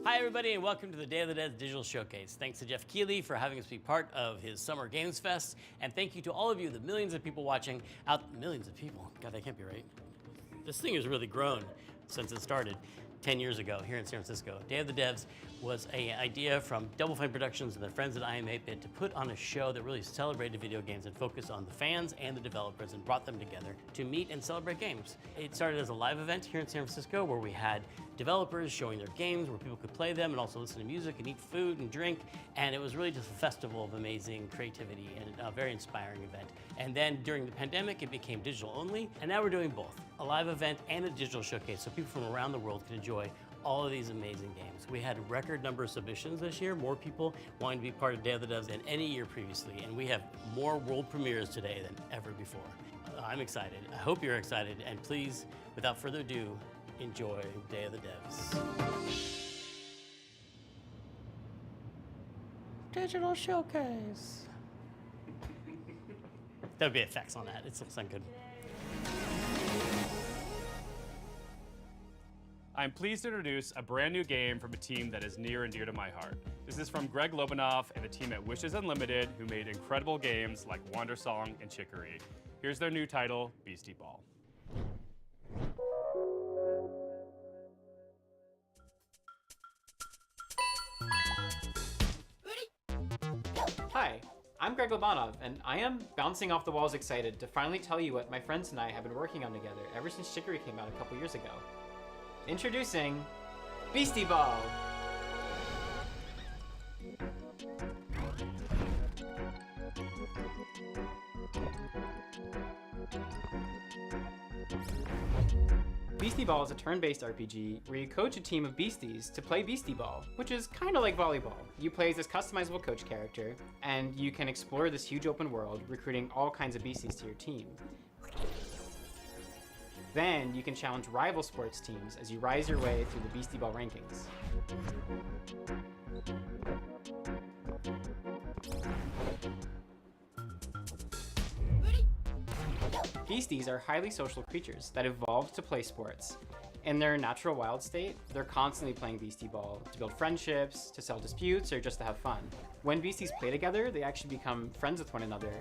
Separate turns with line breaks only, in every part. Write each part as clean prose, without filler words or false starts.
Hi, everybody, and welcome to the Day of the Dead Digital Showcase. Thanks to Jeff Keighley for having us be part of his Summer Games Fest, and thank you to all of you, the millions of people watching out. Millions of people? God, that can't be right. This thing has really grown since it started 10 years ago here in San Francisco. Day of the Devs was an idea from Double Fine Productions and their friends at IM8bit to put on a show that really celebrated video games and focused on the fans and the developers and brought them together to meet and celebrate games. It started as a live event here in San Francisco where we had developers showing their games, where people could play them and also listen to music and eat food and drink, and it was really just a festival of amazing creativity and a very inspiring event. And then during the pandemic, it became digital only, and now we're doing both, a live event and a digital showcase, so people from around the world can enjoy all of these amazing games. We had a record number of submissions this year, more people wanting to be part of Day of the Devs than any year previously, and we have more world premieres today than ever before. I'm excited. I hope you're excited, and please, without further ado, enjoy Day of the Devs. Digital Showcase. There would be effects on that. It's not good.
I'm pleased to introduce a brand new game from a team that is near and dear to my heart. This is from Greg Lobanoff and the team at Wishes Unlimited, who made incredible games like Wandersong and Chicory. Here's their new title, Beastie Ball.
Hi, I'm Greg Lobanov, and I am bouncing off the walls excited to finally tell you what my friends and I have been working on together ever since Chicory came out a couple years ago. Introducing Beastie Ball! Beastie Ball is a turn-based RPG where you coach a team of beasties to play Beastie Ball, which is kind of like volleyball. You play as this customizable coach character, and you can explore this huge open world, recruiting all kinds of beasties to your team. Then you can challenge rival sports teams as you rise your way through the Beastie Ball rankings. Beasties are highly social creatures that evolved to play sports. In their natural wild state, they're constantly playing Beastie Ball to build friendships, to settle disputes, or just to have fun. When beasties play together, they actually become friends with one another.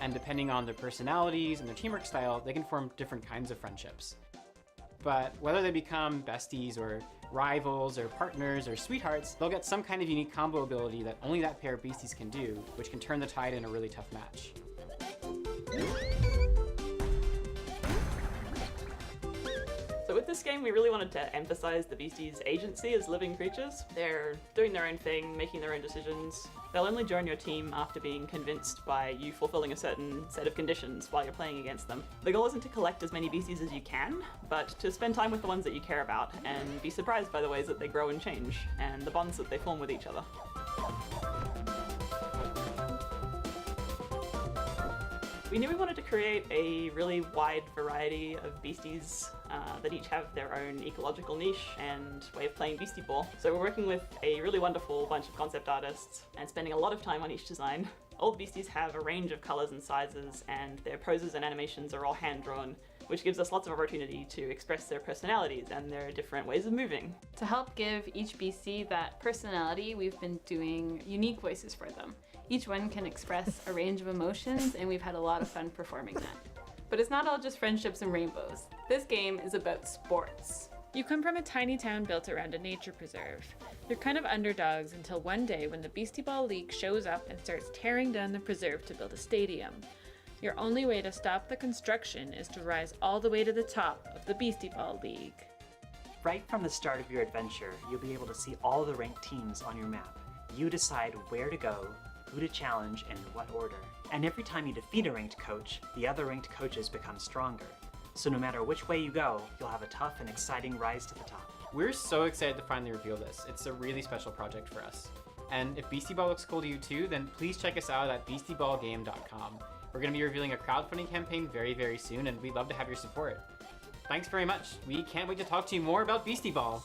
And depending on their personalities and their teamwork style, they can form different kinds of friendships. But whether they become besties or rivals or partners or sweethearts, they'll get some kind of unique combo ability that only that pair of beasties can do, which can turn the tide in a really tough match.
So with this game, we really wanted to emphasize the beasties' agency as living creatures. They're doing their own thing, making their own decisions. They'll only join your team after being convinced by you fulfilling a certain set of conditions while you're playing against them. The goal isn't to collect as many beasties as you can, but to spend time with the ones that you care about and be surprised by the ways that they grow and change, and the bonds that they form with each other. We knew we wanted to create a really wide variety of beasties that each have their own ecological niche and way of playing Beastie Ball. So we're working with a really wonderful bunch of concept artists and spending a lot of time on each design. All the beasties have a range of colors and sizes, and their poses and animations are all hand-drawn, which gives us lots of opportunity to express their personalities and their different ways of moving.
To help give each beastie that personality, we've been doing unique voices for them. Each one can express a range of emotions, and we've had a lot of fun performing that. But it's not all just friendships and rainbows. This game is about sports.
You come from a tiny town built around a nature preserve. You're kind of underdogs until one day when the Beastie Ball League shows up and starts tearing down the preserve to build a stadium. Your only way to stop the construction is to rise all the way to the top of the Beastie Ball League.
Right from the start of your adventure, you'll be able to see all the ranked teams on your map. You decide where to go, who to challenge, and in what order. And every time you defeat a ranked coach, the other ranked coaches become stronger. So no matter which way you go, you'll have a tough and exciting rise to the top.
We're so excited to finally reveal this. It's a really special project for us. And if Beastie Ball looks cool to you too, then please check us out at beastieballgame.com. We're going to be revealing a crowdfunding campaign very, very soon, and we'd love to have your support. Thanks very much. We can't wait to talk to you more about Beastie Ball.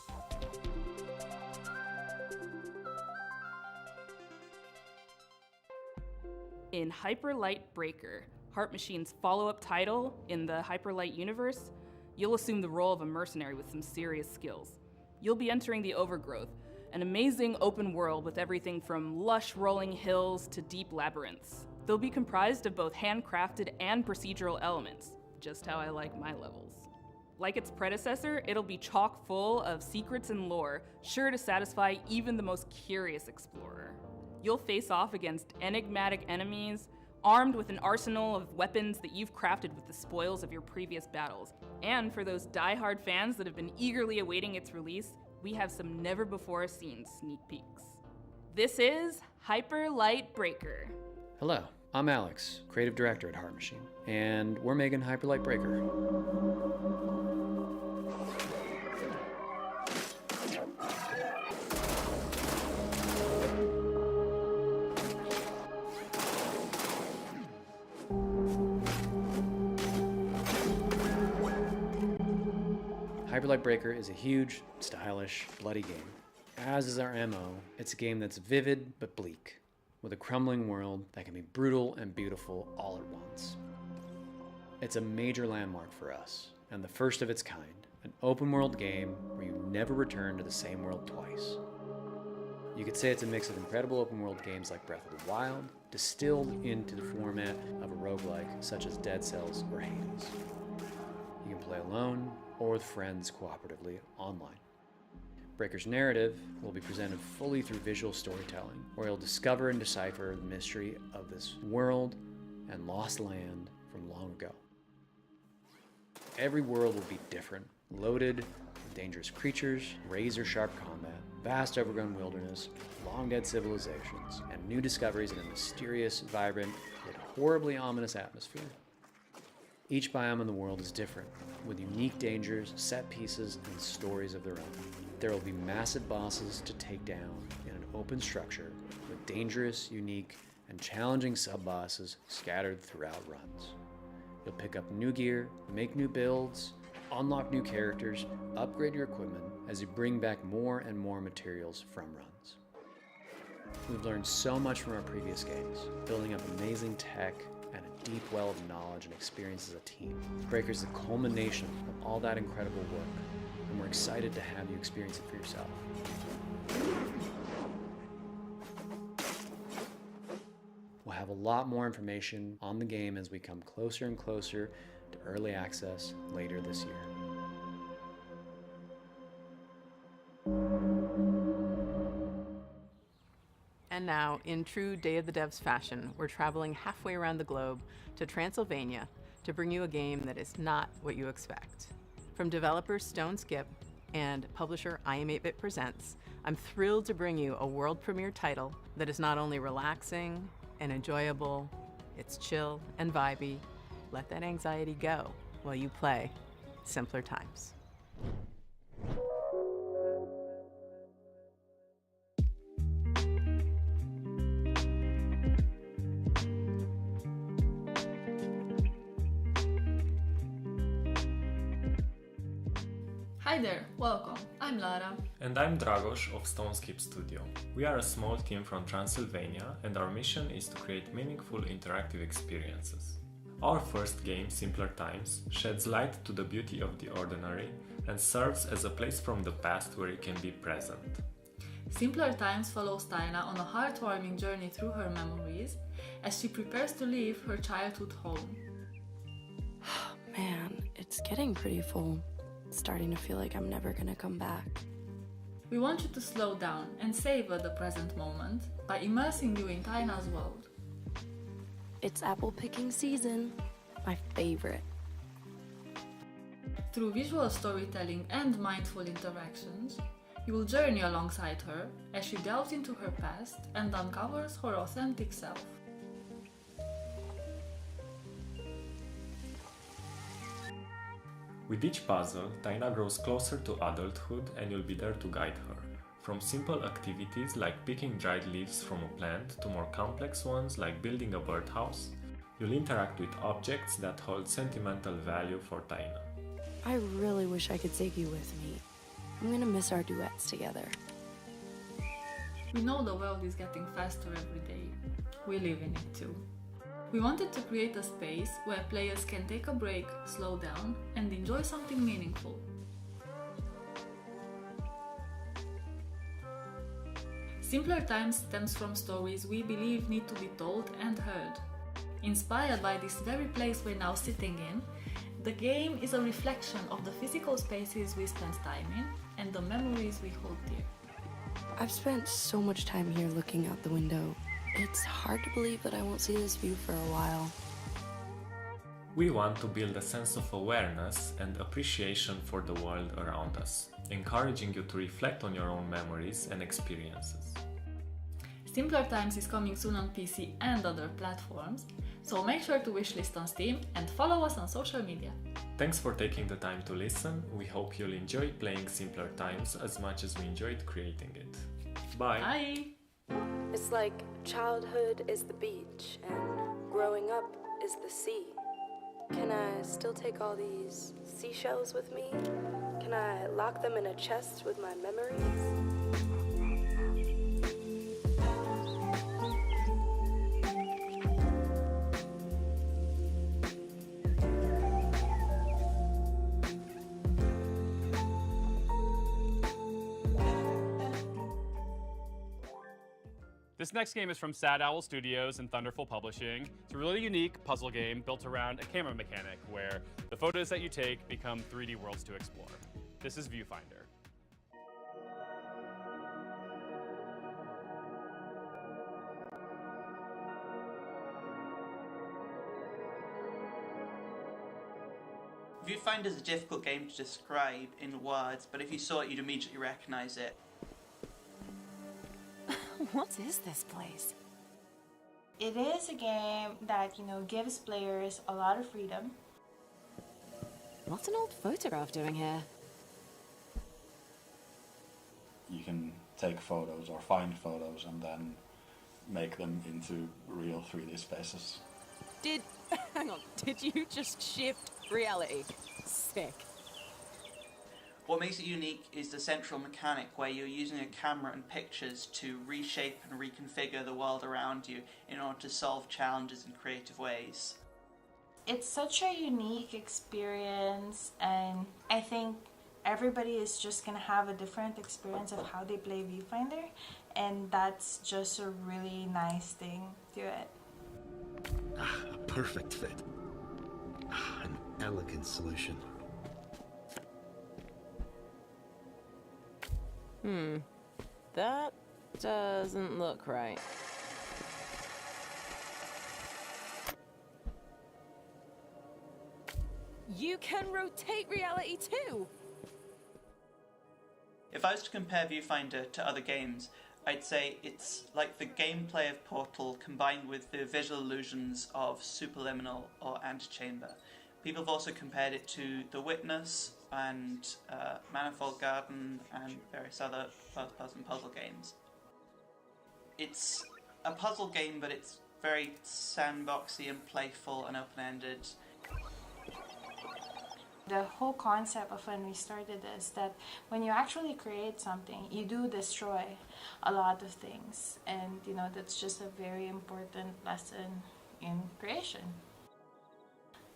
In Hyper Light Breaker, Heart Machine's follow-up title in the Hyper Light universe, You'll assume the role of a mercenary with some serious skills. You'll be entering the Overgrowth, an amazing open world with everything from lush rolling hills to deep labyrinths. They'll be comprised of both handcrafted and procedural elements, just how I like my levels. Like its predecessor, it'll be chock full of secrets and lore, sure to satisfy even the most curious explorer. You'll face off against enigmatic enemies, armed with an arsenal of weapons that you've crafted with the spoils of your previous battles. And for those die-hard fans that have been eagerly awaiting its release, we have some never-before-seen sneak peeks. This is Hyper Light Breaker.
Hello, I'm Alex, creative director at Heart Machine, and we're making Hyper Light Breaker. Hyper Light Breaker is a huge, stylish, bloody game. As is our MO, it's a game that's vivid but bleak, with a crumbling world that can be brutal and beautiful all at once. It's a major landmark for us, and the first of its kind, an open world game where you never return to the same world twice. You could say it's a mix of incredible open world games like Breath of the Wild, distilled into the format of a roguelike such as Dead Cells or Hades. You can play alone or with friends cooperatively online. Breaker's narrative will be presented fully through visual storytelling, where you'll discover and decipher the mystery of this world and lost land from long ago. Every world will be different, loaded with dangerous creatures, razor-sharp combat, vast overgrown wilderness, long-dead civilizations, and new discoveries in a mysterious, vibrant, yet horribly ominous atmosphere. Each biome in the world is different, with unique dangers, set pieces, and stories of their own. There will be massive bosses to take down in an open structure with dangerous, unique, and challenging sub-bosses scattered throughout runs. You'll pick up new gear, make new builds, unlock new characters, upgrade your equipment as you bring back more and more materials from runs. We've learned so much from our previous games, building up amazing tech and a deep well of knowledge and experience as a team. Breaker's the culmination of all that incredible work, and we're excited to have you experience it for yourself. We'll have a lot more information on the game as we come closer and closer to early access later this year.
And now, in true Day of the Devs fashion, we're traveling halfway around the globe to Transylvania to bring you a game that is not what you expect. From developers Stone Skip and publisher iam8bit Presents, I'm thrilled to bring you a world premiere title that is not only relaxing and enjoyable, it's chill and vibey. Let that anxiety go while you play Simpler Times.
Hi there, welcome. I'm Lara.
And I'm Dragos of Stoneskip Studio. We are a small team from Transylvania, and our mission is to create meaningful interactive experiences. Our first game, Simpler Times, sheds light to the beauty of the ordinary and serves as a place from the past where you can be present.
Simpler Times follows Taina on a heartwarming journey through her memories as she prepares to leave her childhood home.
Man, it's getting pretty full. Starting to feel like I'm never gonna come back.
We want you to slow down and savor the present moment by immersing you in Taina's world.
It's apple picking season, my favorite.
Through visual storytelling and mindful interactions, you will journey alongside her as she delves into her past and uncovers her authentic self.
With each puzzle, Taina grows closer to adulthood and you'll be there to guide her. From simple activities like picking dried leaves from a plant to more complex ones like building a birdhouse, you'll interact with objects that hold sentimental value for Taina.
I really wish I could take you with me. I'm gonna miss our duets together.
We know the world is getting faster every day. We live in it too. We wanted to create a space where players can take a break, slow down, and enjoy something meaningful. Simpler Times stems from stories we believe need to be told and heard. Inspired by this very place we're now sitting in, the game is a reflection of the physical spaces we spend time in and the memories we hold dear.
I've spent so much time here looking out the window. It's hard to believe that I won't see this view for a while.
We want to build a sense of awareness and appreciation for the world around us, encouraging you to reflect on your own memories and experiences.
Simpler Times is coming soon on PC and other platforms, so make sure to wishlist on Steam and follow us on social media.
Thanks for taking the time to listen. We hope you'll enjoy playing Simpler Times as much as we enjoyed creating it. Bye!
Bye!
It's like childhood is the beach and growing up is the sea. Can I still take all these seashells with me? Can I lock them in a chest with my memories?
This next game is from Sad Owl Studios and Thunderful Publishing. It's a really unique puzzle game built around a camera mechanic where the photos that you take become 3D worlds to explore. This is Viewfinder.
Viewfinder is a difficult game to describe in words, but if you saw it, you'd immediately recognize it.
What is this place?
It is a game that, gives players a lot of freedom.
What's an old photograph doing here?
You can take photos or find photos and then make them into real 3D spaces.
Hang on, did you just shift reality? Sick.
What makes it unique is the central mechanic where you're using a camera and pictures to reshape and reconfigure the world around you in order to solve challenges in creative ways.
It's such a unique experience, and I think everybody is just going to have a different experience of how they play Viewfinder, and that's just a really nice thing to it.
A perfect fit. An elegant solution.
That doesn't look right.
You can rotate reality too!
If I was to compare Viewfinder to other games, I'd say it's like the gameplay of Portal combined with the visual illusions of Superliminal or Antechamber. People have also compared it to The Witness and Manifold Garden and various other first-person puzzle games. It's a puzzle game, but it's very sandboxy and playful and open-ended.
The whole concept of when we started is that when you actually create something, you do destroy a lot of things. And, that's just a very important lesson in creation.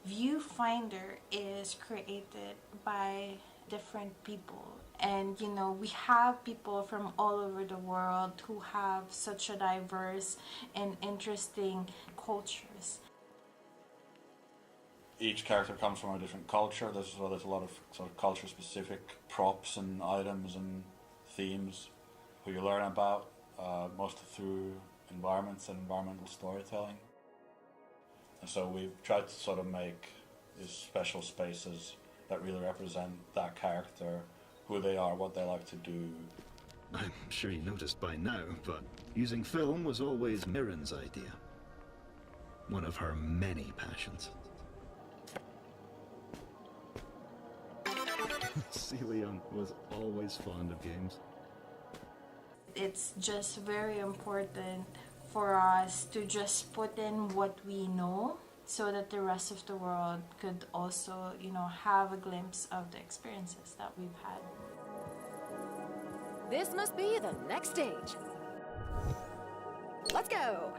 Viewfinder is created by different people. And, we have people from all over the world who have such a diverse and interesting cultures.
Each character comes from a different culture. There's a lot of sort of culture-specific props and items and themes who you learn about, mostly through environments and environmental storytelling. And so we've tried to sort of make these special spaces that really represent that character, who they are, what they like to do.
I'm sure you noticed by now, but using film was always Mirren's idea. One of her many passions. Celion was always fond of games.
It's just very important for us to just put in what we know so that the rest of the world could also, have a glimpse of the experiences that we've had.
This must be the next stage. Let's go!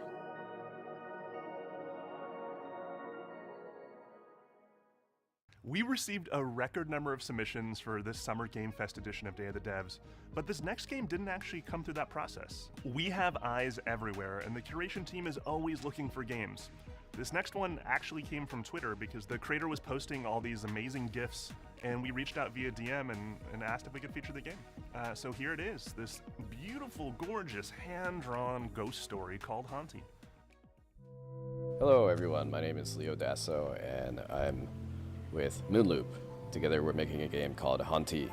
We received a record number of submissions for this Summer Game Fest edition of Day of the Devs, but this next game didn't actually come through that process. We have eyes everywhere, and the curation team is always looking for games. This next one actually came from Twitter because the creator was posting all these amazing GIFs, and we reached out via DM and asked if we could feature the game. So here it is, this beautiful, gorgeous, hand-drawn ghost story called Haunty.
Hello everyone, my name is Leo Dasso, and I'm with Moonloop. Together we're making a game called Haunty.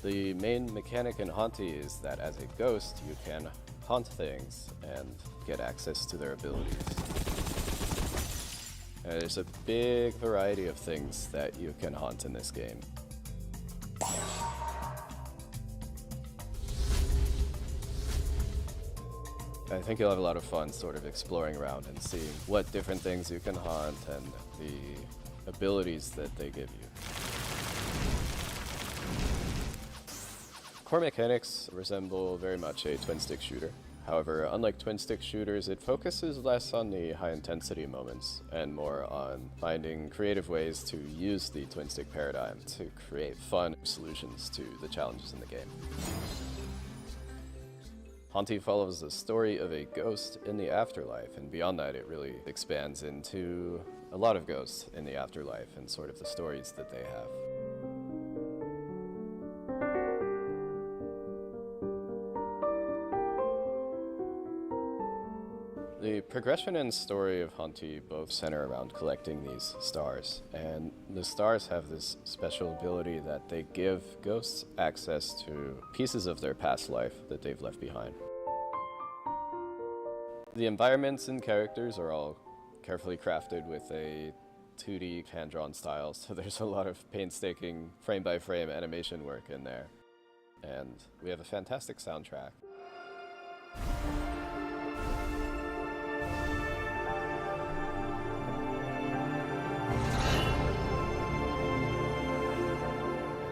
The main mechanic in Haunty is that as a ghost you can haunt things and get access to their abilities. There's a big variety of things that you can haunt in this game. I think you'll have a lot of fun sort of exploring around and seeing what different things you can haunt and the abilities that they give you. Core mechanics resemble very much a twin-stick shooter. However, unlike twin-stick shooters, it focuses less on the high-intensity moments and more on finding creative ways to use the twin-stick paradigm to create fun solutions to the challenges in the game. Haunty follows the story of a ghost in the afterlife, and beyond that it really expands into a lot of ghosts in the afterlife and sort of the stories that they have. The progression and story of Haunty both center around collecting these stars, and the stars have this special ability that they give ghosts access to pieces of their past life that they've left behind. The environments and characters are all carefully crafted with a 2D hand-drawn style, so there's a lot of painstaking frame-by-frame animation work in there. And we have a fantastic soundtrack.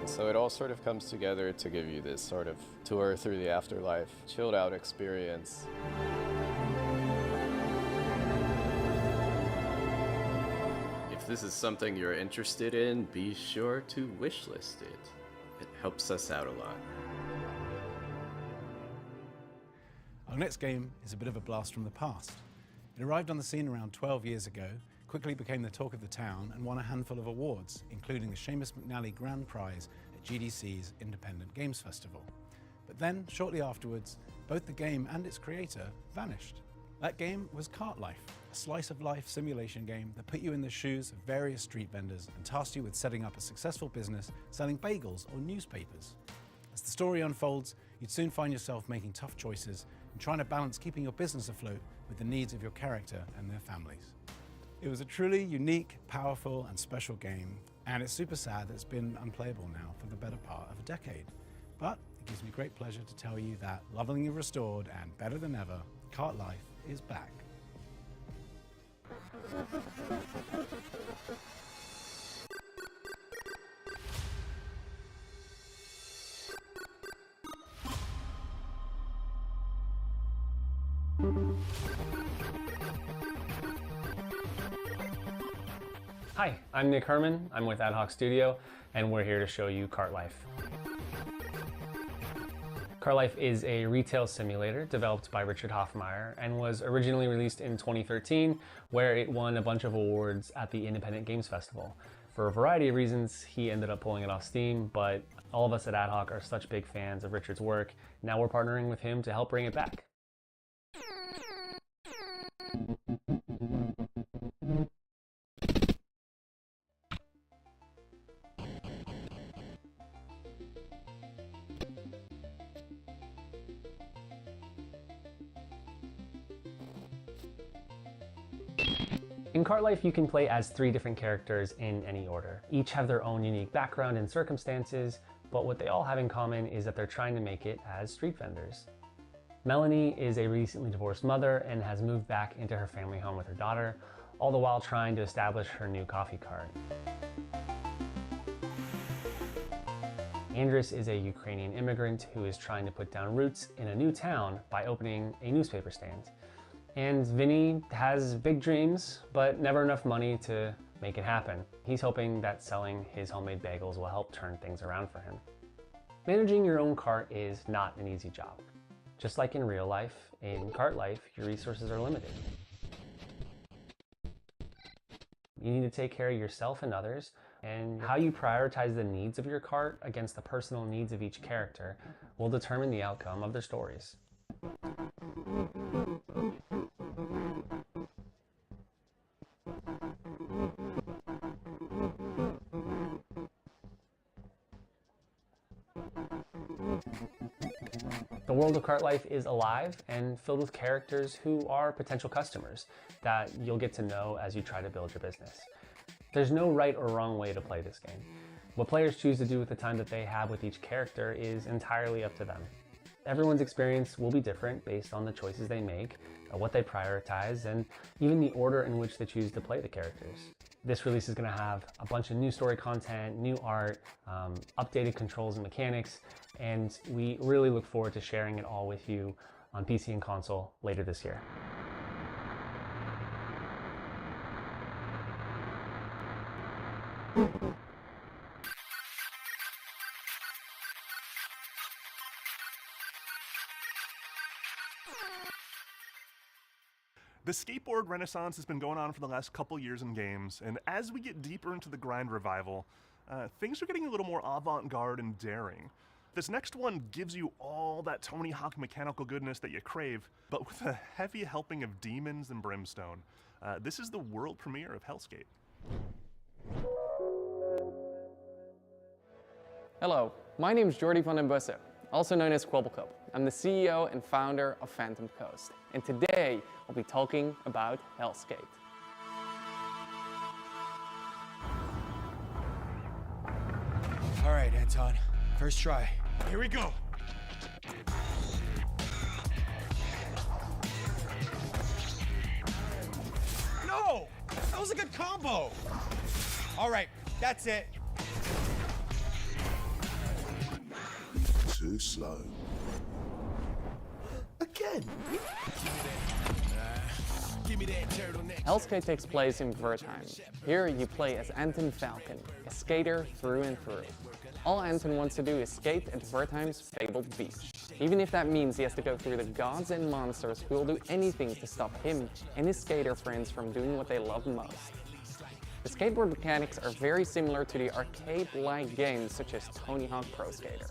So it all sort of comes together to give you this sort of tour through the afterlife, chilled out experience. If this is something you're interested in, be sure to wishlist it. It helps us out a lot.
Our next game is a bit of a blast from the past. It arrived on the scene around 12 years ago, quickly became the talk of the town, and won a handful of awards, including the Seamus McNally Grand Prize at GDC's Independent Games Festival. But then, shortly afterwards, both the game and its creator vanished. That game was Cart Life, a slice-of-life simulation game that put you in the shoes of various street vendors and tasked you with setting up a successful business selling bagels or newspapers. As the story unfolds, you'd soon find yourself making tough choices and trying to balance keeping your business afloat with the needs of your character and their families. It was a truly unique, powerful, and special game, and it's super sad that it's been unplayable now for the better part of a decade. But it gives me great pleasure to tell you that, lovingly restored and better than ever, Cart Life is back.
Hi, I'm Nick Herman. I'm with Ad Hoc Studio, and we're here to show you Cart Life. Cart Life is a retail simulator developed by Richard Hoffmeyer and was originally released in 2013, where it won a bunch of awards at the Independent Games Festival. For a variety of reasons, he ended up pulling it off Steam, but all of us at Ad Hoc are such big fans of Richard's work. Now we're partnering with him to help bring it back. In Cart Life, you can play as 3 different characters in any order. Each have their own unique background and circumstances, but what they all have in common is that they're trying to make it as street vendors. Melanie is a recently divorced mother and has moved back into her family home with her daughter, all the while trying to establish her new coffee cart. Andris is a Ukrainian immigrant who is trying to put down roots in a new town by opening a newspaper stand. And Vinny has big dreams, but never enough money to make it happen. He's hoping that selling his homemade bagels will help turn things around for him. Managing your own cart is not an easy job. Just like in real life, in cart life, your resources are limited. You need to take care of yourself and others, and how you prioritize the needs of your cart against the personal needs of each character will determine the outcome of their stories. The world of Cart Life is alive and filled with characters who are potential customers that you'll get to know as you try to build your business. There's no right or wrong way to play this game. What players choose to do with the time that they have with each character is entirely up to them. Everyone's experience will be different based on the choices they make, what they prioritize, and even the order in which they choose to play the characters. This release is going to have a bunch of new story content, new art, updated controls and mechanics, and we really look forward to sharing it all with you on PC and console later this year.
The skateboard renaissance has been going on for the last couple years in games, and as we get deeper into the grind revival, things are getting a little more avant-garde and daring. This next one gives you all that Tony Hawk mechanical goodness that you crave, but with a heavy helping of demons and brimstone. This is the world premiere of Hellskate.
Hello, my name is Jordi van den Bussen, also known as Kwobbelkop. I'm the CEO and founder of Phantom Coast, and today I'll be talking about Hellskate.
All right, Anton, first try. Here we go. No! That was a good combo! All right, that's it.
Too slow. Again?
Hellskate takes place in Wertheim. Here you play as Anton Falcon, a skater through and through. All Anton wants to do is skate at Wertheim's fabled beach, even if that means he has to go through the gods and monsters who will do anything to stop him and his skater friends from doing what they love most. The skateboard mechanics are very similar to the arcade-like games such as Tony Hawk Pro Skater.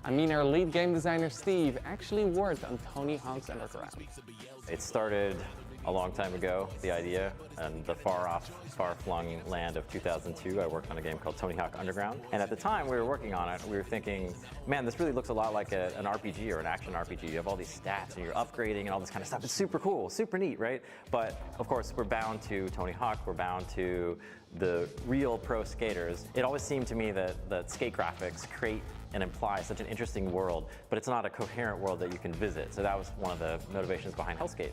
I mean, our lead game designer Steve actually worked on Tony Hawk's Underground.
It started a long time ago, the idea, and the far-off, far-flung land of 2002, I worked on a game called Tony Hawk Underground. And at the time we were working on it, we were thinking, man, this really looks a lot like an RPG or an action RPG. You have all these stats and you're upgrading and all this kind of stuff. It's super cool, super neat, right? But of course, we're bound to Tony Hawk, we're bound to the real pro skaters. It always seemed to me that skate graphics create and imply such an interesting world, but it's not a coherent world that you can visit. So that was one of the motivations behind Hellskate.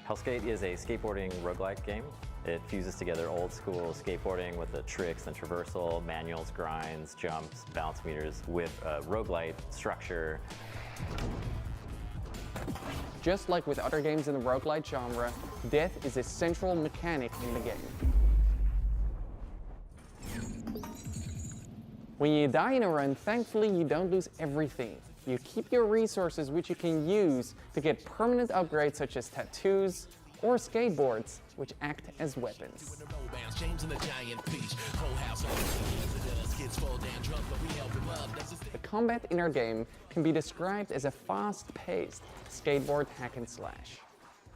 Hellskate is a skateboarding roguelike game. It fuses together old school skateboarding with the tricks and traversal, manuals, grinds, jumps, balance meters with a roguelite structure.
Just like with other games in the roguelite genre, death is a central mechanic in the game. When you die in a run, thankfully you don't lose everything. You keep your resources which you can use to get permanent upgrades such as tattoos or skateboards, which act as weapons. The combat in our game can be described as a fast-paced skateboard hack and slash.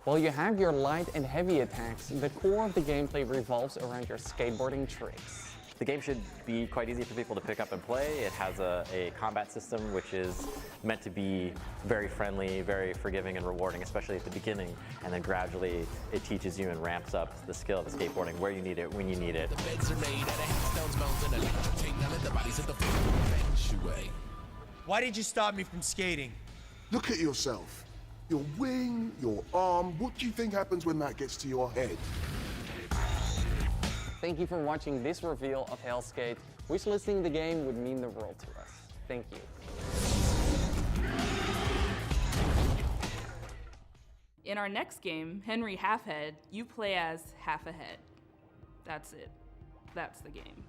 While you have your light and heavy attacks, the core of the gameplay revolves around your skateboarding tricks.
The game should be quite easy for people to pick up and play. It has a combat system which is meant to be very friendly, very forgiving and rewarding, especially at the beginning. And then gradually it teaches you and ramps up the skill of the skateboarding, where you need it, when you need it.
Why did you stop me from skating?
Look at yourself. Your wing, your arm. What do you think happens when that gets to your head?
Thank you for watching this reveal of Hellskate. Wishlisting the game would mean the world to us. Thank you.
In our next game, Henry Halfhead, you play as Half a Head. That's it. That's the game.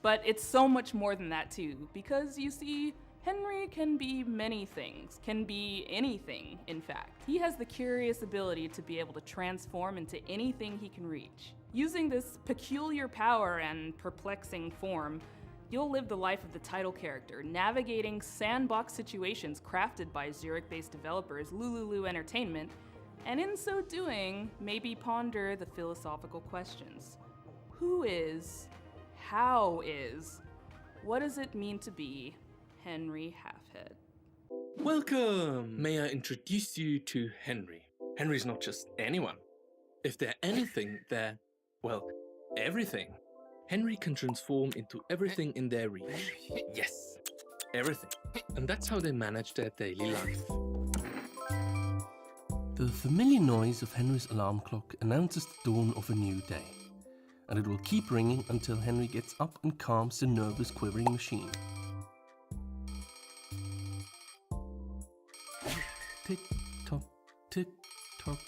But it's so much more than that too, because you see, Henry can be many things, can be anything, in fact. He has the curious ability to be able to transform into anything he can reach. Using this peculiar power and perplexing form, you'll live the life of the title character, navigating sandbox situations crafted by Zurich-based developers Lululu Entertainment, and in so doing, maybe ponder the philosophical questions. Who is? How is? What does it mean to be Henry Halfhead?
Welcome! May I introduce you to Henry? Henry's not just anyone. If they're anything, they're, well, everything. Henry can transform into everything in their reach. Yes, everything. And that's how they manage their daily life.
The familiar noise of Henry's alarm clock announces the dawn of a new day, and it will keep ringing until Henry gets up and calms the nervous quivering machine. Tick tock, tick tock.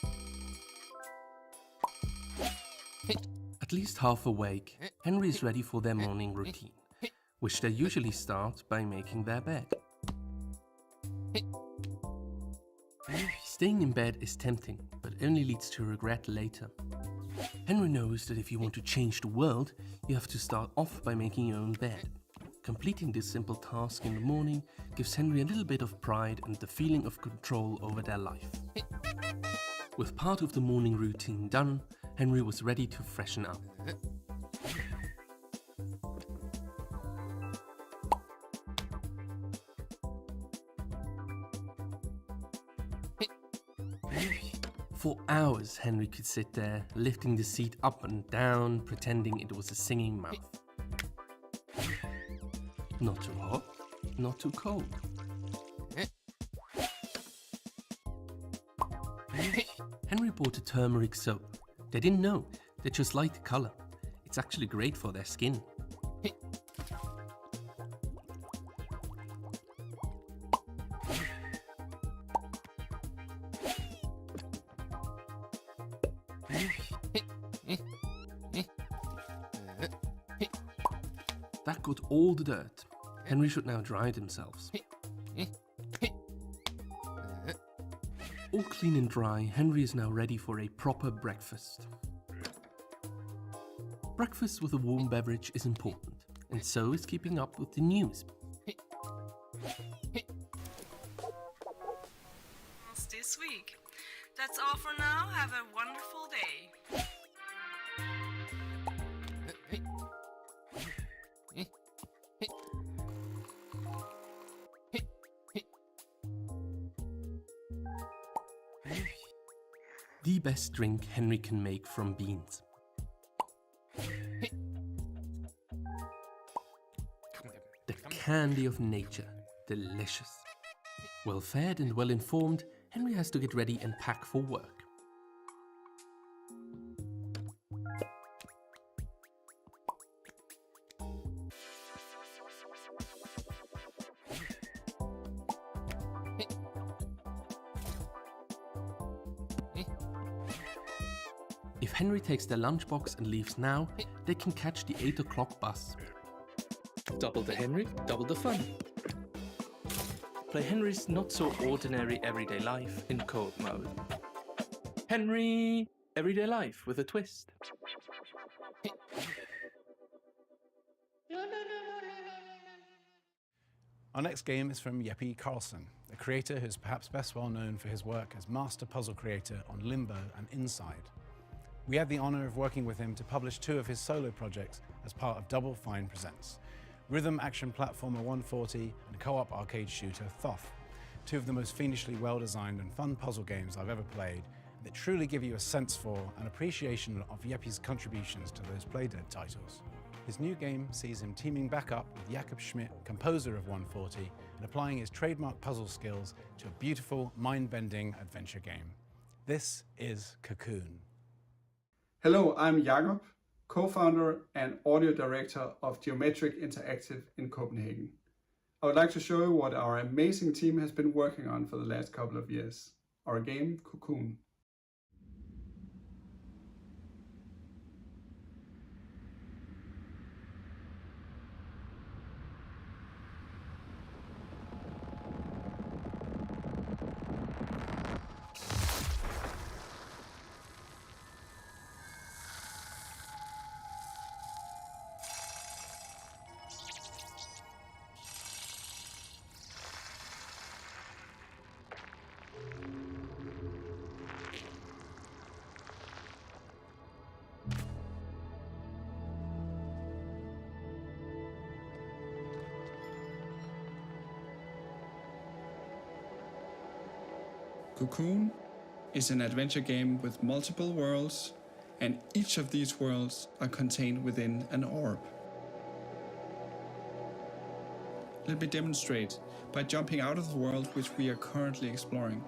At least half awake, Henry is ready for their morning routine, which they usually start by making their bed. Staying in bed is tempting, but only leads to regret later. Henry knows that if you want to change the world, you have to start off by making your own bed. Completing this simple task in the morning gives Henry a little bit of pride and the feeling of control over their life. With part of the morning routine done, Henry was ready to freshen up. For hours, Henry could sit there, lifting the seat up and down, pretending it was a singing mouth. Not too hot, not too cold. Henry bought a turmeric soap. They didn't know, they just liked the color. It's actually great for their skin. That got all the dirt. Henry should now dry themselves. All clean and dry, Henry is now ready for a proper breakfast. Breakfast with a warm beverage is important, and so is keeping up with the news.
That's this week. That's all for now. Have a wonderful day.
The best drink Henry can make from beans. The candy of nature, delicious. Well fed and well informed, Henry has to get ready and pack for work. If Henry takes their lunchbox and leaves now, they can catch the 8 o'clock bus.
Double the Henry, double the fun. Play Henry's not-so-ordinary everyday life in co-op mode. Henry, everyday life with a twist.
Our next game is from Jeppe Carlsen, a creator who's perhaps best well known for his work as master puzzle creator on Limbo and Inside. We had the honor of working with him to publish 2 of his solo projects as part of Double Fine Presents, rhythm action platformer 140 and co-op arcade shooter Thoth, 2 of the most fiendishly well-designed and fun puzzle games I've ever played that truly give you a sense for and appreciation of Jeppe's contributions to those Playdead titles. His new game sees him teaming back up with Jakob Schmidt, composer of 140, and applying his trademark puzzle skills to a beautiful, mind-bending adventure game. This is Cocoon.
Hello, I'm Jakob, co-founder and audio director of Geometric Interactive in Copenhagen. I would like to show you what our amazing team has been working on for the last couple of years. Our game, Cocoon. Cocoon is an adventure game with multiple worlds, and each of these worlds are contained within an orb. Let me demonstrate by jumping out of the world which we are currently exploring.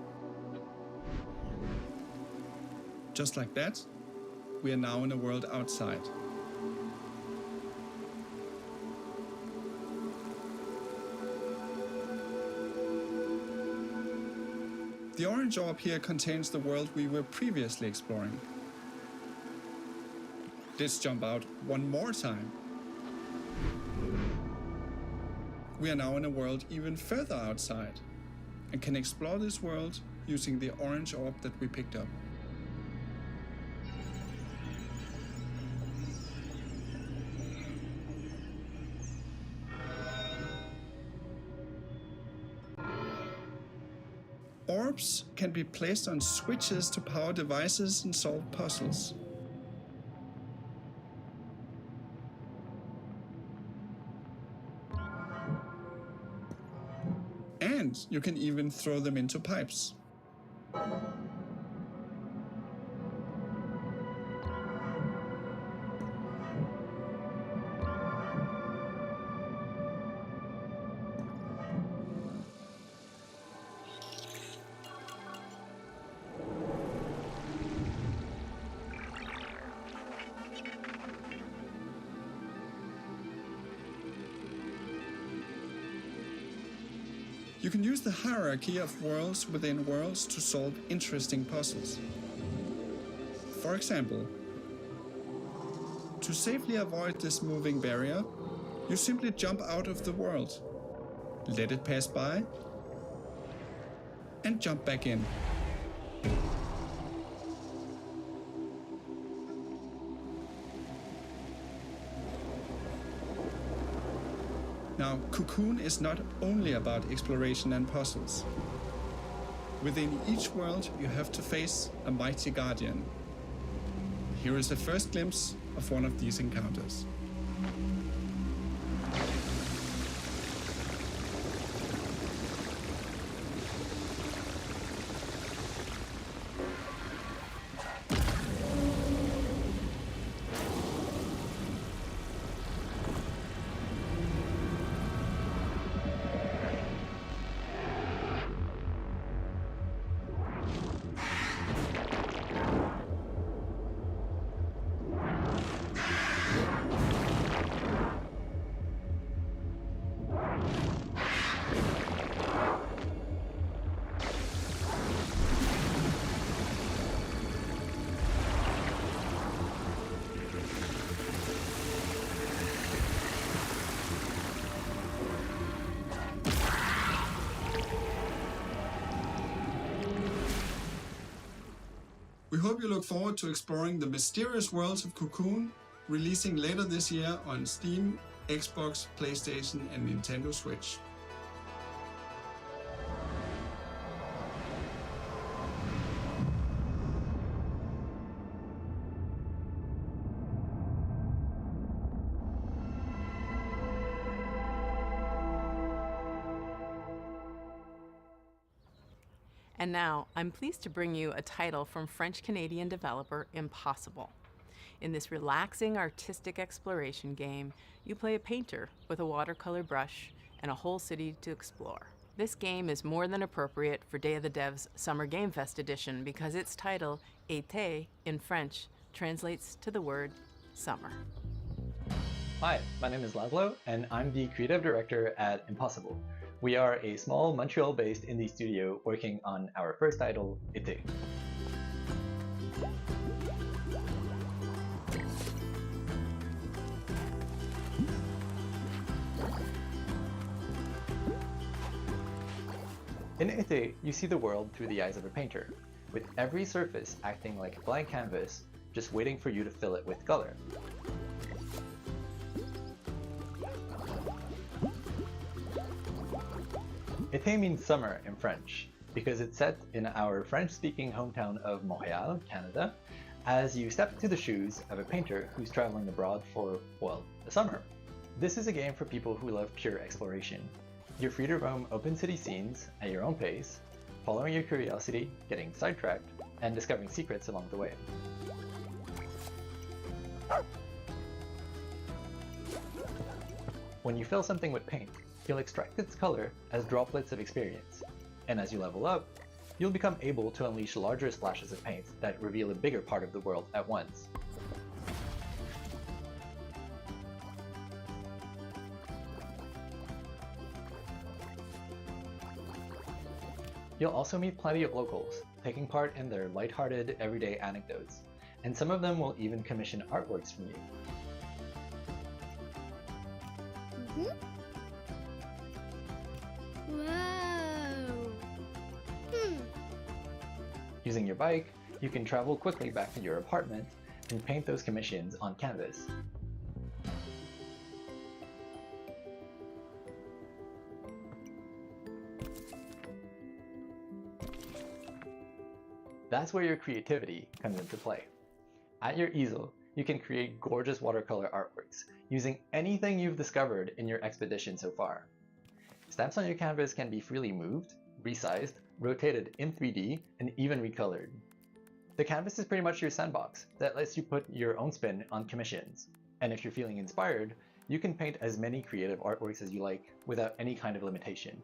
Just like that, we are now in a world outside. The orange orb here contains the world we were previously exploring. Let's jump out one more time. We are now in a world even further outside and can explore this world using the orange orb that we picked up. Orbs can be placed on switches to power devices and solve puzzles. And you can even throw them into pipes. You can use the hierarchy of worlds within worlds to solve interesting puzzles. For example, to safely avoid this moving barrier, you simply jump out of the world, let it pass by, and jump back in. Now, Cocoon is not only about exploration and puzzles. Within each world, you have to face a mighty guardian. Here is a first glimpse of one of these encounters. We hope you look forward to exploring the mysterious worlds of Cocoon, releasing later this year on Steam, Xbox, PlayStation, and Nintendo Switch.
And now, I'm pleased to bring you a title from French-Canadian developer Impossible. In this relaxing artistic exploration game, you play a painter with a watercolor brush and a whole city to explore. This game is more than appropriate for Day of the Devs Summer Game Fest edition because its title, Été, in French, translates to the word summer.
Hi, my name is Laszlo, and I'm the creative director at Impossible. We are a small Montreal-based indie studio working on our first title, Été. In Été, you see the world through the eyes of a painter, with every surface acting like a blank canvas, just waiting for you to fill it with color. Été means summer in French, because it's set in our French-speaking hometown of Montreal, Canada, as you step into the shoes of a painter who's traveling abroad for, well, the summer. This is a game for people who love pure exploration. You're free to roam open city scenes at your own pace, following your curiosity, getting sidetracked, and discovering secrets along the way. When you fill something with paint, you'll extract its color as droplets of experience, and as you level up, you'll become able to unleash larger splashes of paint that reveal a bigger part of the world at once. You'll also meet plenty of locals, taking part in their lighthearted, everyday anecdotes, and some of them will even commission artworks from you.
Wow.
Using your bike, you can travel quickly back to your apartment and paint those commissions on canvas. That's where your creativity comes into play. At your easel, you can create gorgeous watercolor artworks using anything you've discovered in your expedition so far. Stamps on your canvas can be freely moved, resized, rotated in 3D, and even recolored. The canvas is pretty much your sandbox that lets you put your own spin on commissions. And if you're feeling inspired, you can paint as many creative artworks as you like without any kind of limitation.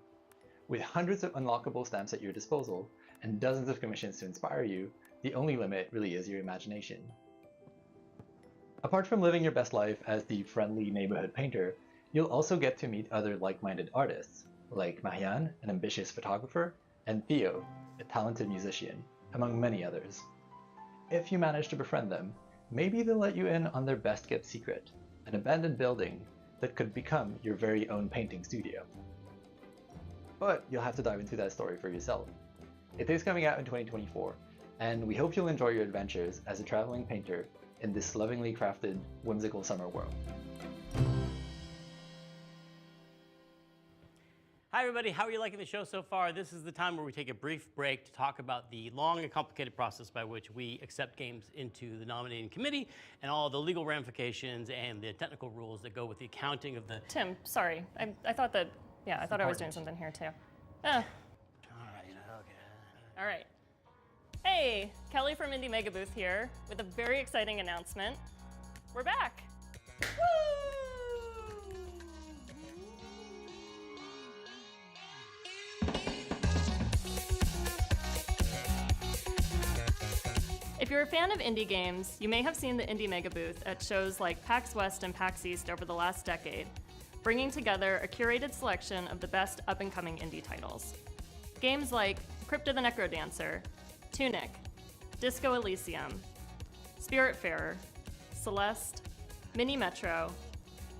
With hundreds of unlockable stamps at your disposal, and dozens of commissions to inspire you, the only limit really is your imagination. Apart from living your best life as the friendly neighborhood painter, you'll also get to meet other like-minded artists, like Marianne, an ambitious photographer, and Theo, a talented musician, among many others. If you manage to befriend them, maybe they'll let you in on their best-kept secret, an abandoned building that could become your very own painting studio. But you'll have to dive into that story for yourself. It is coming out in 2024, and we hope you'll enjoy your adventures as a traveling painter in this lovingly crafted, whimsical summer world.
Hi everybody, how are you liking the show so far? This is the time where we take a brief break to talk about the long and complicated process by which we accept games into the nominating committee and all the legal ramifications and the technical rules that go with the accounting of the...
Tim, sorry. I thought that, yeah, I thought I was doing something here too. All right. Hey, Kelly from Indie Mega Booth here with a very exciting announcement. We're back. If you're a fan of indie games, you may have seen the Indie Mega Booth at shows like PAX West and PAX East over the last decade, bringing together a curated selection of the best up-and-coming indie titles. Games like Crypt of the Necrodancer, Tunic, Disco Elysium, Spiritfarer, Celeste, Mini Metro,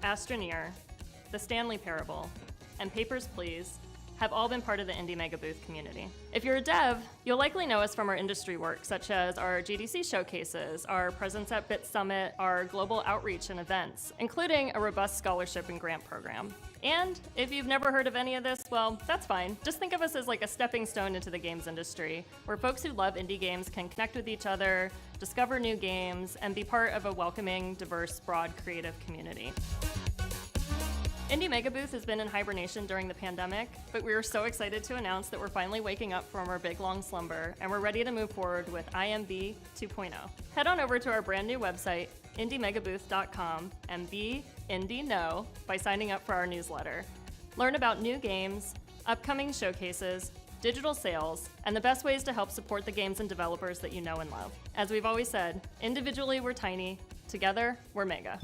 Astroneer, The Stanley Parable, and Papers, Please have all been part of the Indie Mega Booth community. If you're a dev, you'll likely know us from our industry work, such as our GDC showcases, our presence at Bit Summit, our global outreach and events, including a robust scholarship and grant program. And if you've never heard of any of this, well, that's fine. Just think of us as like a stepping stone into the games industry, where folks who love indie games can connect with each other, discover new games, and be part of a welcoming, diverse, broad, creative community. Indie Mega Booth has been in hibernation during the pandemic, but we are so excited to announce that we're finally waking up from our big long slumber, and we're ready to move forward with IMB 2.0. Head on over to our brand new website, indiemegabooth.com, and be Indie Know by signing up for our newsletter. Learn about new games, upcoming showcases, digital sales, and the best ways to help support the games and developers that you know and love. As we've always said, individually we're tiny, together we're mega.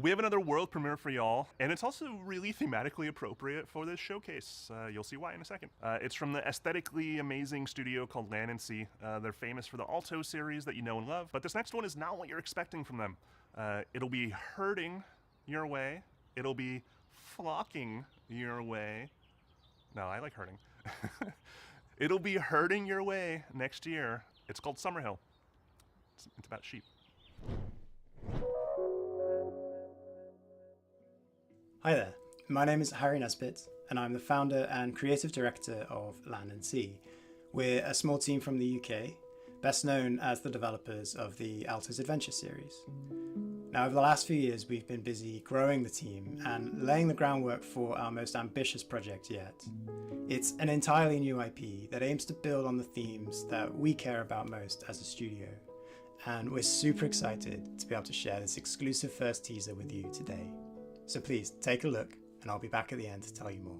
We have another world premiere for y'all, and it's also really thematically appropriate for this showcase. You'll see why in a second. It's from the aesthetically amazing studio called Land & Sea. They're famous for the Alto series that you know and love, but this next one is not what you're expecting from them. It'll be herding your way. It'll be flocking your way. No, I like herding. It'll be herding your way next year. It's called Summerhill. It's about sheep.
Hi there, my name is Harry Nesbitt, and I'm the founder and creative director of Land & Sea. We're a small team from the UK, best known as the developers of the Alto's Adventure series. Now, over the last few years, we've been busy growing the team and laying the groundwork for our most ambitious project yet. It's an entirely new IP that aims to build on the themes that we care about most as a studio, and we're super excited to be able to share this exclusive first teaser with you today. So please take a look, and I'll be back at the end to tell you more.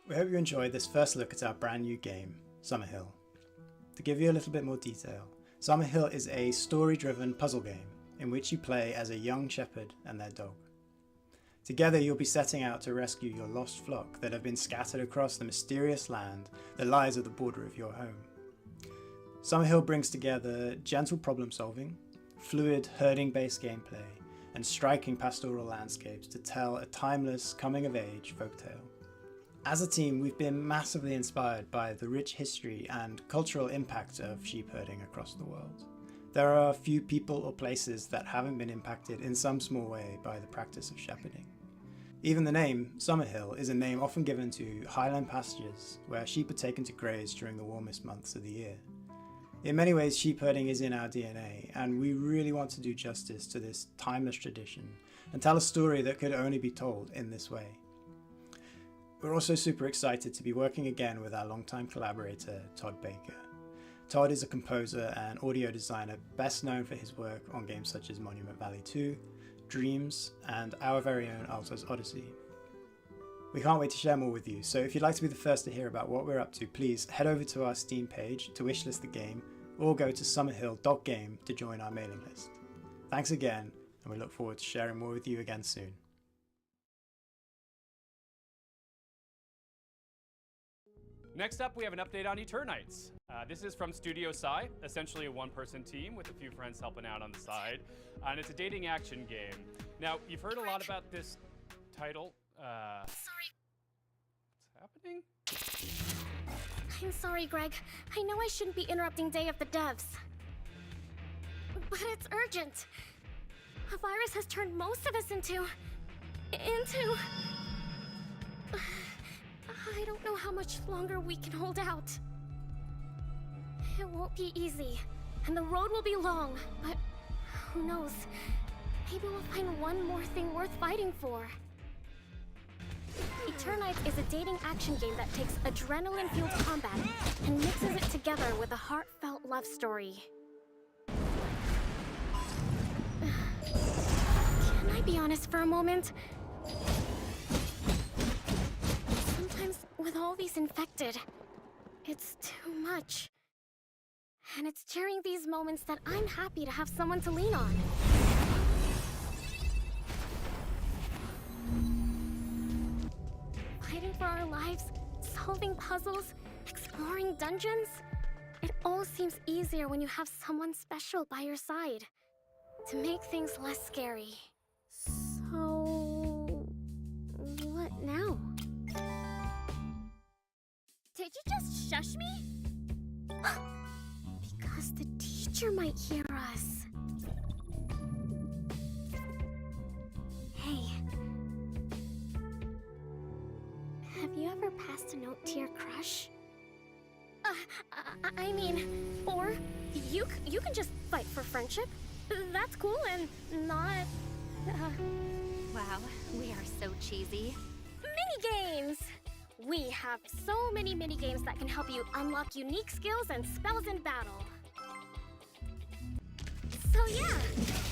We hope you enjoyed this first look at our brand new game, Summerhill. To give you a little bit more detail, Summerhill is a story-driven puzzle game in which you play as a young shepherd and their dog. Together you'll be setting out to rescue your lost flock that have been scattered across the mysterious land that lies at the border of your home. Summerhill brings together gentle problem solving, fluid herding-based gameplay, and striking pastoral landscapes to tell a timeless coming-of-age folktale. As a team, we've been massively inspired by the rich history and cultural impact of sheep herding across the world. There are a few people or places that haven't been impacted in some small way by the practice of shepherding. Even the name, Summerhill, is a name often given to highland pastures where sheep are taken to graze during the warmest months of the year. In many ways, sheep herding is in our DNA, and we really want to do justice to this timeless tradition and tell a story that could only be told in this way. We're also super excited to be working again with our longtime collaborator, Todd Baker. Todd is a composer and audio designer best known for his work on games such as Monument Valley 2, Dreams, and our very own Alto's Odyssey. We can't wait to share more with you, so if you'd like to be the first to hear about what we're up to, please head over to our Steam page to wishlist the game, or go to summerhill.game to join our mailing list. Thanks again, and we look forward to sharing more with you again soon.
Next up, we have an update on Eternights. This is from Studio Sai, essentially a one-person team with a few friends helping out on the side. And it's a dating action game. Now, you've heard a lot about this title.
Sorry.
What's happening?
I'm sorry, Greg. I know I shouldn't be interrupting Day of the Devs. But it's urgent. A virus has turned most of us into... I don't know how much longer we can hold out. It won't be easy, and the road will be long, but who knows? Maybe we'll find one more thing worth fighting for. Eternights is a dating action game that takes adrenaline-fueled combat and mixes it together with a heartfelt love story. Can I be honest for a moment? With all these infected, it's too much. And it's during these moments that I'm happy to have someone to lean on. Fighting for our lives, solving puzzles, exploring dungeons. It all seems easier when you have someone special by your side to make things less scary. So, what now? Did you just shush me? Because the teacher might hear us. Hey. Have you ever passed a note to your crush? I mean, or you can just fight for friendship. That's cool and not...
Wow, we are so cheesy.
Mini-games! We have so many mini-games that can help you unlock unique skills and spells in battle. So yeah,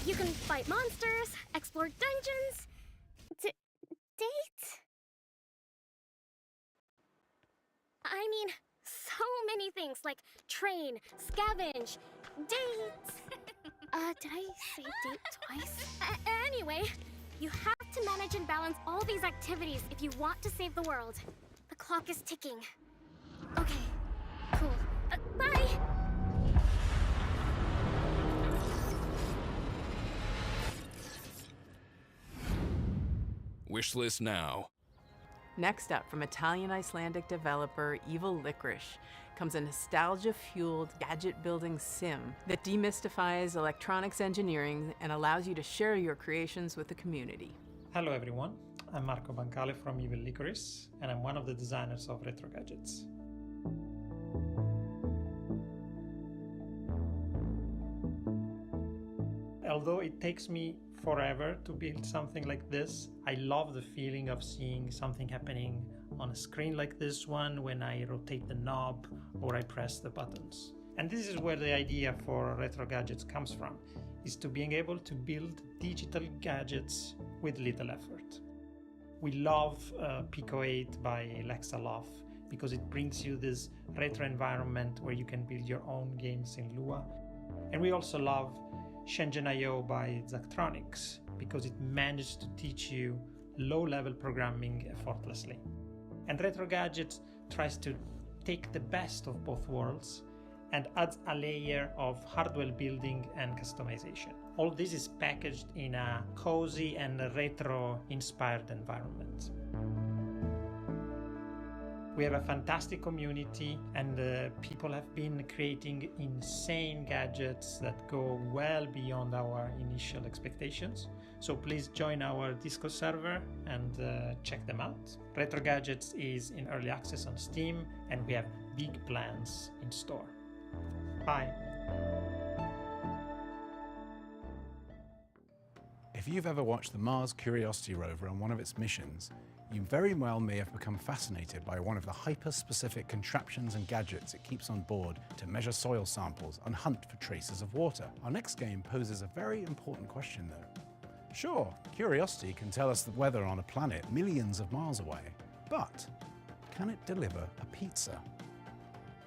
you can fight monsters, explore dungeons, date? I mean, so many things like train, scavenge, date. Did I say date twice? Anyway, you have to manage and balance all these activities if you want to save the world. The clock is ticking. Okay, cool. Bye!
Wishlist now.
Next up, from Italian-Icelandic developer Evil Licorice, comes a nostalgia-fueled gadget-building sim that demystifies electronics engineering and allows you to share your creations with the community.
Hello everyone, I'm Marco Bancale from Evil Licorice, and I'm one of the designers of Retro Gadgets. Although it takes me forever to build something like this, I love the feeling of seeing something happening on a screen like this one when I rotate the knob or I press the buttons. And this is where the idea for Retro Gadgets comes from, is to being able to build digital gadgets with little effort. We love Pico 8 by Lexaloff because it brings you this retro environment where you can build your own games in Lua. And we also love Shenzhen.io by Zachtronics because it managed to teach you low-level programming effortlessly. And Retro Gadgets tries to take the best of both worlds and adds a layer of hardware building and customization. All this is packaged in a cozy and retro-inspired environment. We have a fantastic community and people have been creating insane gadgets that go well beyond our initial expectations. So please join our Discord server and check them out. Retro Gadgets is in early access on Steam and we have big plans in store. Bye.
If you've ever watched the Mars Curiosity rover on one of its missions, you very well may have become fascinated by one of the hyper-specific contraptions and gadgets it keeps on board to measure soil samples and hunt for traces of water. Our next game poses a very important question though. Sure, Curiosity can tell us the weather on a planet millions of miles away, but can it deliver a pizza?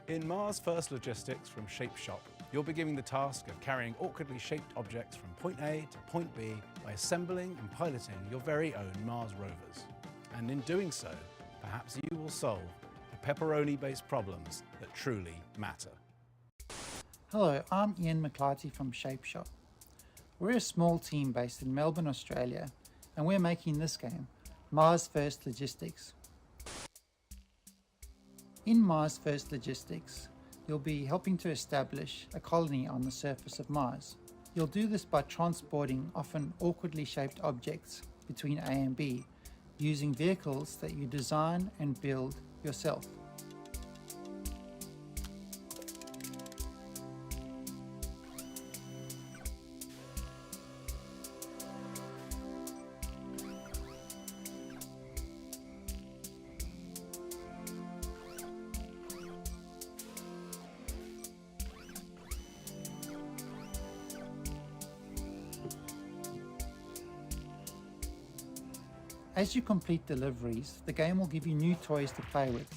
In Mars First Logistics from Shapeshop, you'll be given the task of carrying awkwardly shaped objects from point A to point B by assembling and piloting your very own Mars rovers. And in doing so, perhaps you will solve the pepperoni-based problems that truly matter.
Hello, I'm Ian McClarty from Shapeshop. We're a small team based in Melbourne, Australia, and we're making this game, Mars First Logistics. In Mars First Logistics, you'll be helping to establish a colony on the surface of Mars. You'll do this by transporting often awkwardly shaped objects between A and B, using vehicles that you design and build yourself. As you complete deliveries, the game will give you new toys to play with.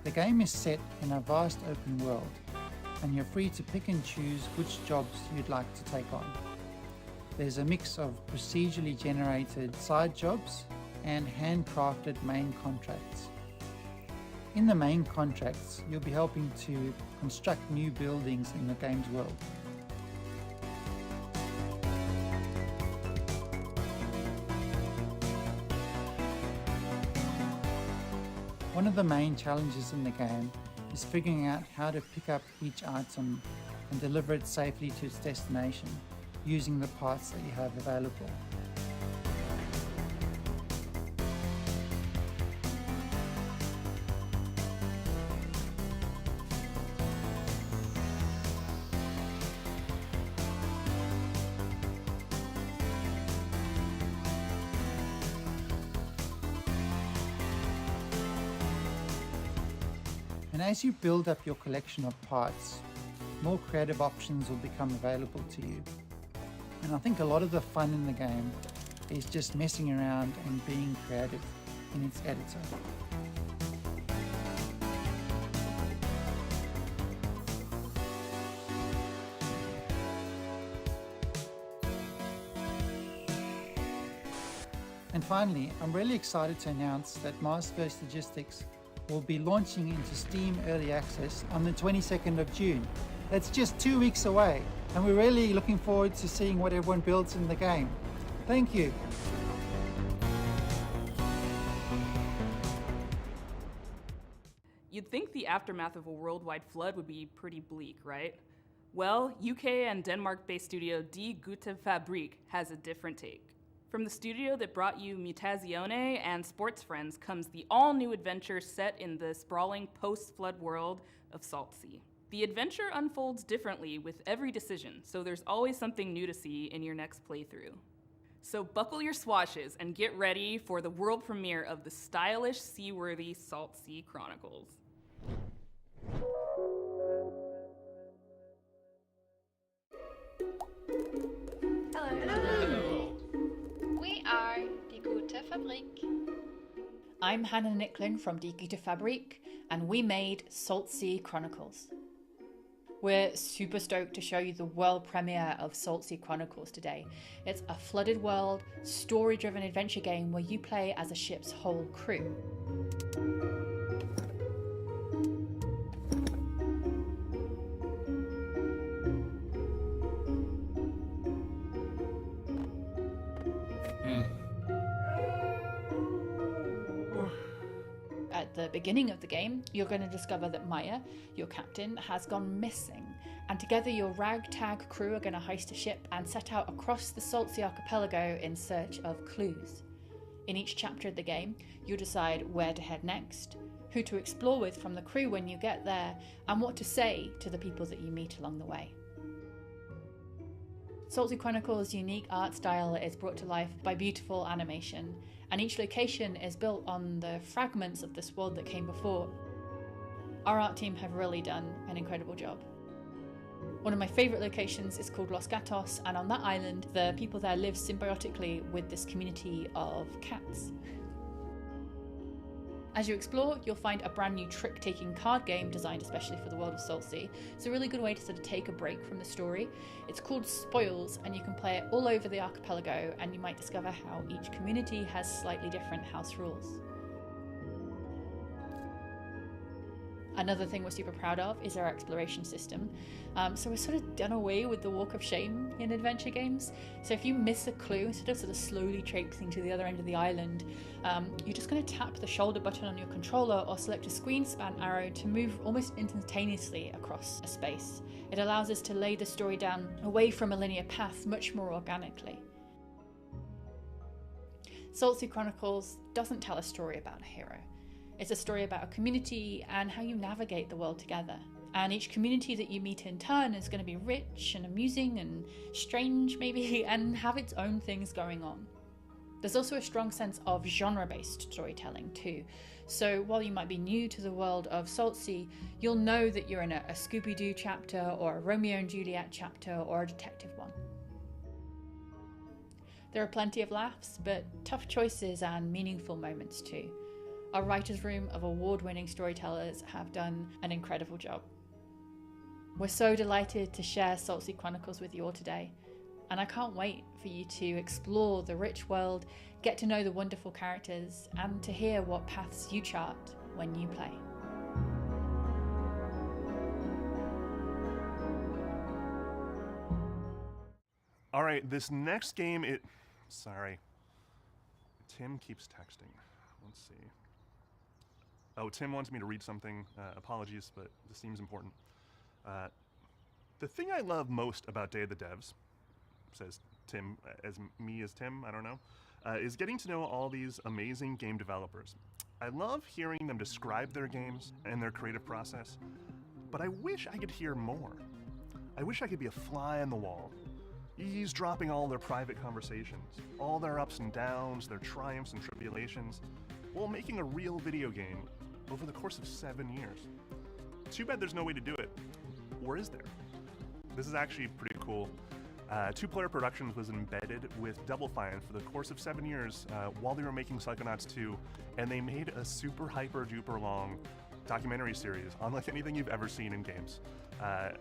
The game is set in a vast open world, and you're free to pick and choose which jobs you'd like to take on. There's a mix of procedurally generated side jobs and handcrafted main contracts. In the main contracts, you'll be helping to construct new buildings in the game's world. One of the main challenges in the game is figuring out how to pick up each item and deliver it safely to its destination using the parts that you have available. And as you build up your collection of parts, more creative options will become available to you. And I think a lot of the fun in the game is just messing around and being creative in its editor. And finally, I'm really excited to announce that Mars First Logistics will be launching into Steam Early Access on the 22nd of June. That's just 2 weeks away, and we're really looking forward to seeing what everyone builds in the game. Thank you.
You'd think the aftermath of a worldwide flood would be pretty bleak, right? Well, UK and Denmark-based studio Die Gute Fabrik has a different take. From the studio that brought you Mutazione and Sports Friends comes the all-new adventure set in the sprawling post-flood world of Saltsea. The adventure unfolds differently with every decision, so there's always something new to see in your next playthrough. So buckle your swashes and get ready for the world premiere of the stylish, seaworthy Saltsea Chronicles.
Hello. We are Die Gute Fabrik. I'm Hannah Nicklin from Die Gute Fabrik, and we made Saltsea Chronicles. We're super stoked to show you the world premiere of Saltsea Chronicles today. It's a flooded world, story-driven adventure game where you play as a ship's whole crew. At the beginning of the game, you're going to discover that Maya, your captain, has gone missing, and together your ragtag crew are going to heist a ship and set out across the Saltsea archipelago in search of clues. In each chapter of the game, you'll decide where to head next, who to explore with from the crew when you get there, and what to say to the people that you meet along the way. Saltsea Chronicles' unique art style is brought to life by beautiful animation, and each location is built on the fragments of this world that came before. Our art team have really done an incredible job. One of my favourite locations is called Los Gatos, and on that island, the people there live symbiotically with this community of cats. As you explore, you'll find a brand new trick-taking card game designed especially for the world of Saltsea. It's a really good way to sort of take a break from the story. It's called Spoils, and you can play it all over the archipelago, and you might discover how each community has slightly different house rules. Another thing we're super proud of is our exploration system. So we're sort of done away with the walk of shame in adventure games. So if you miss a clue, instead of sort of slowly traipsing to the other end of the island, you're just going to tap the shoulder button on your controller or select a screen span arrow to move almost instantaneously across a space. It allows us to lay the story down away from a linear path much more organically. Saltsea Chronicles doesn't tell a story about a hero. It's a story about a community and how you navigate the world together. And each community that you meet in turn is going to be rich and amusing and strange maybe, and have its own things going on. There's also a strong sense of genre-based storytelling too. So while you might be new to the world of Saltsea, you'll know that you're in a Scooby-Doo chapter or a Romeo and Juliet chapter or a detective one. There are plenty of laughs, but tough choices and meaningful moments too. Our writer's room of award-winning storytellers have done an incredible job. We're so delighted to share Salt Sea Chronicles with you all today, and I can't wait for you to explore the rich world, get to know the wonderful characters, and to hear what paths you chart when you play.
All right, this next game, sorry. Tim keeps texting. Let's see. Oh, Tim wants me to read something. Apologies, but this seems important. The thing I love most about Day of the Devs, says Tim, as Tim, I don't know, is getting to know all these amazing game developers. I love hearing them describe their games and their creative process, but I wish I could hear more. I wish I could be a fly on the wall, eavesdropping all their private conversations, all their ups and downs, their triumphs and tribulations, while making a real video game over the course of 7 years. Too bad there's no way to do it. Or is there? This is actually pretty cool. Two Player Productions was embedded with Double Fine for the course of 7 years while they were making Psychonauts 2, and they made a super hyper duper long documentary series unlike anything you've ever seen in games.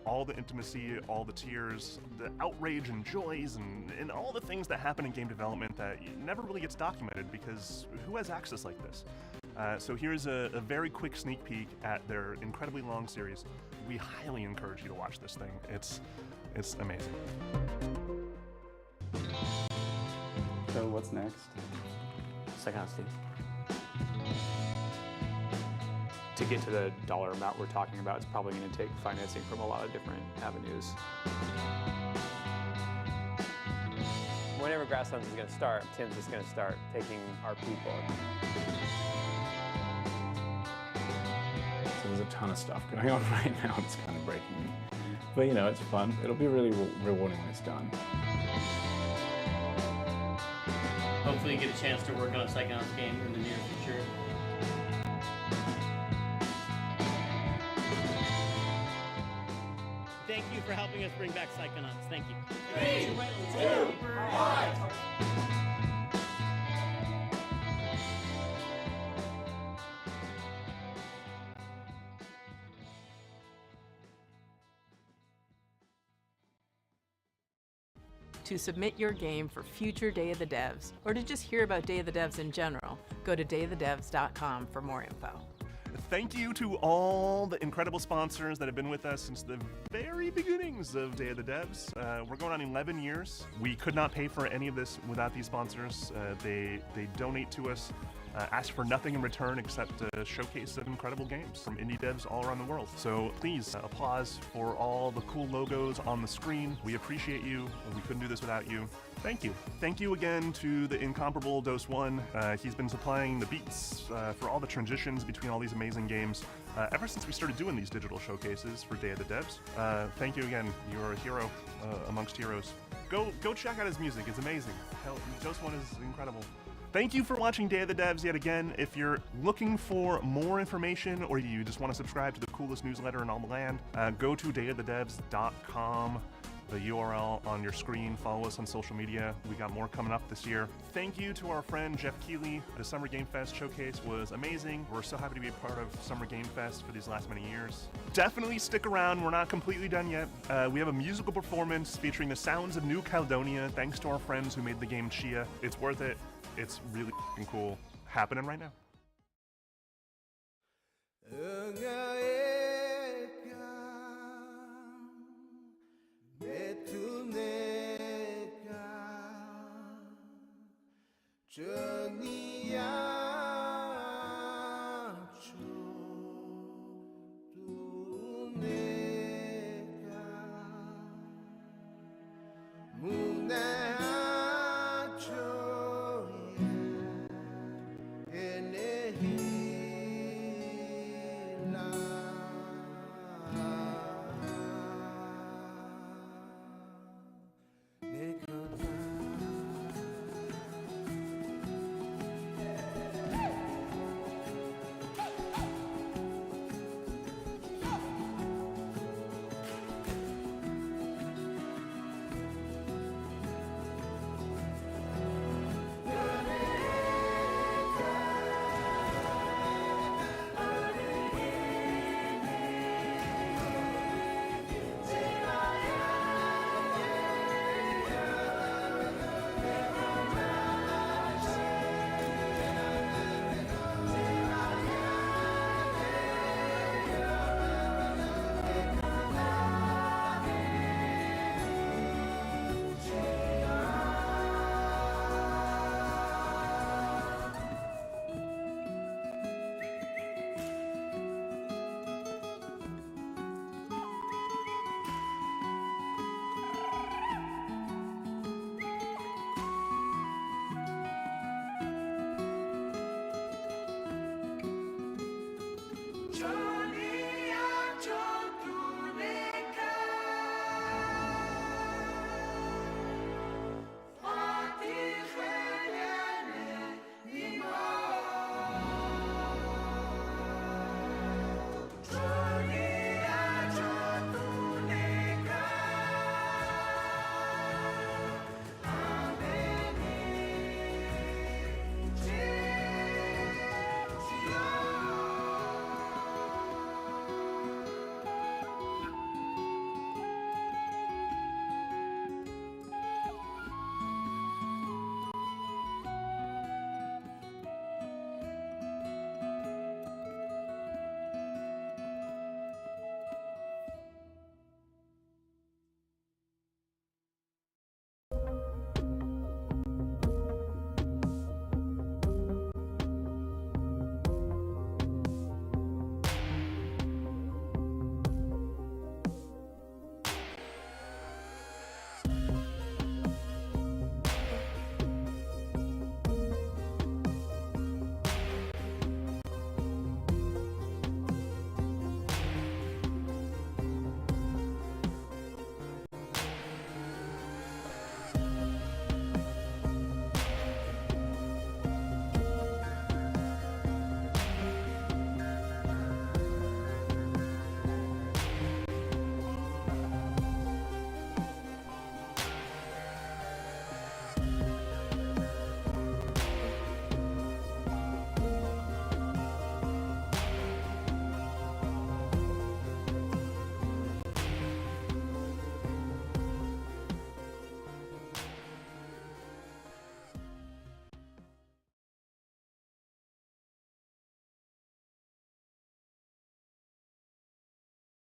All the intimacy, all the tears, the outrage and joys, and all the things that happen in game development that never really gets documented because who has access like this? So here's a very quick sneak peek at their incredibly long series. We highly encourage you to watch this thing. It's amazing.
So what's next?
Psychonauts 2. To get to the dollar amount we're talking about, it's probably going to take financing from a lot of different avenues.
Whenever Grasslands is going to start, Tim's just going to start taking our people.
So there's a ton of stuff going on right now. It's kind of breaking me. But you know, it's fun. It'll be really rewarding when it's done.
Hopefully you get a chance to work on a Psychonauts game in the near future. Thank you for helping us bring back Psychonauts. Thank you. 3, 2, 1.
To submit your game for future Day of the Devs, or to just hear about Day of the Devs in general, go to dayofthedevs.com for more info.
Thank you to all the incredible sponsors that have been with us since the very beginnings of Day of the Devs. We're going on 11 years. We could not pay for any of this without these sponsors. They donate to us, ask for nothing in return except a showcase of incredible games from indie devs all around the world. So please, applause for all the cool logos on the screen. We appreciate you. We couldn't do this without you. Thank you. Thank you again to the incomparable Dose One. He's been supplying the beats for all the transitions between all these amazing games ever since we started doing these digital showcases for Day of the Devs. Thank you again. You're a hero amongst heroes. Go check out his music. It's amazing. Hell, Dose One is incredible. Thank you for watching Day of the Devs yet again. If you're looking for more information or you just want to subscribe to the coolest newsletter in all the land, go to dayofthedevs.com. The URL on your screen. Follow us on social media. We got more coming up this year. Thank you to our friend Jeff Keighley. The Summer Game Fest showcase was amazing. We're so happy to be a part of Summer Game Fest for these last many years. Definitely stick around. We're not completely done yet. We have a musical performance featuring the sounds of New Caledonia, thanks to our friends who made the game Chia. It's worth it. It's really cool. Happening right now.